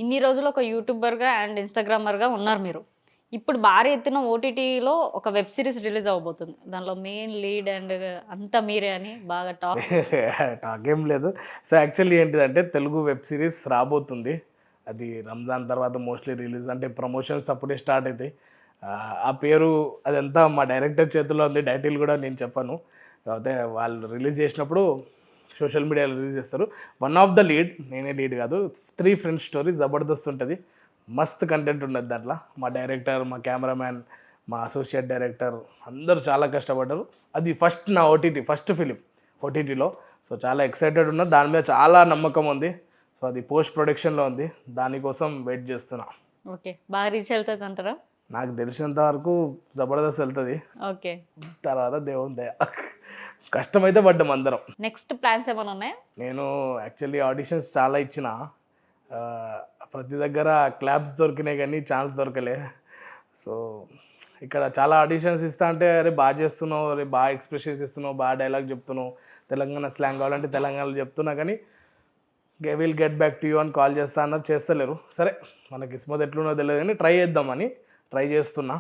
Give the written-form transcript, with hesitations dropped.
ఇన్ని రోజులు ఒక యూట్యూబర్గా అండ్ ఇన్స్టాగ్రామర్గా ఉన్నారు మీరు. ఇప్పుడు భారీ ఎత్తున ఓటీటీలో ఒక వెబ్ సిరీస్ రిలీజ్ అవ్వబోతుంది. దానిలో మెయిన్ లీడ్ అండ్ అంతా మీరే అని బాగా టాక్. టాక్ ఏం లేదు. సో యాక్చువల్లీ ఏంటిదంటే తెలుగు వెబ్ సిరీస్ రాబోతుంది. అది రంజాన్ తర్వాత మోస్ట్లీ రిలీజ్ అంటే ప్రమోషన్స్ అప్పుడే స్టార్ట్ అవుతాయి. ఆ పేరు అదంతా మా డైరెక్టర్ చేతిలో ఉంది. టైటిల్ కూడా నేను చెప్పను. కాకపోతే వాళ్ళు రిలీజ్ చేసినప్పుడు సోషల్ మీడియాలో రిలీజ్ చేస్తారు. వన్ ఆఫ్ ద లీడ్, నేనే లీడ్ కాదు, 3 ఫ్రెండ్స్ స్టోరీ జబర్దస్త్ ఉంటుంది. మస్త్ కంటెంట్ ఉన్నది దాంట్లో. మా డైరెక్టర్, మా కెమెరామ్యాన్, మా అసోసియేట్ డైరెక్టర్ అందరూ చాలా కష్టపడ్డారు. అది నా ఓటీటీ ఫస్ట్ ఫిలిం ఓటీటీలో. సో చాలా ఎక్సైటెడ్ ఉన్నా, దాని మీద చాలా నమ్మకం ఉంది. సో అది పోస్ట్ ప్రొడక్షన్లో ఉంది, దానికోసం వెయిట్ చేస్తున్నా. ఓకే, బాగా రీచ్ వెళ్తుంది అంటారా? నాకు తెలిసినంత వరకు జబర్దస్త్ వెళ్తుంది. ఓకే, తర్వాత దేవుని దయ. కష్టమైతే పడ్డాం అందరం. నెక్స్ట్ ప్లాన్స్ ఏమైనా ఉన్నాయా? నేను యాక్చువల్లీ ఆడిషన్స్ చాలా ఇచ్చిన, ప్రతి దగ్గర క్లాప్స్ దొరికినాయి కానీ ఛాన్స్ దొరకలే. సో ఇక్కడ చాలా ఆడిషన్స్ ఇస్తా అంటే, అరే బాగా చేస్తున్నావు, అరే బాగా ఎక్స్ప్రెషన్స్ ఇస్తున్నావు, బాగా డైలాగ్ చెప్తున్నావు, తెలంగాణ స్లాంగ్ కావాలంటే తెలంగాణలో చెప్తున్నా, కానీ will get back to you అని కాల్ చేస్తా అన్నారు, చేస్తలేరు. సరే మన కిస్మత్ ఎట్లున్నో తెలియదు కానీ ట్రై చేద్దామని ట్రై చేస్తున్నా.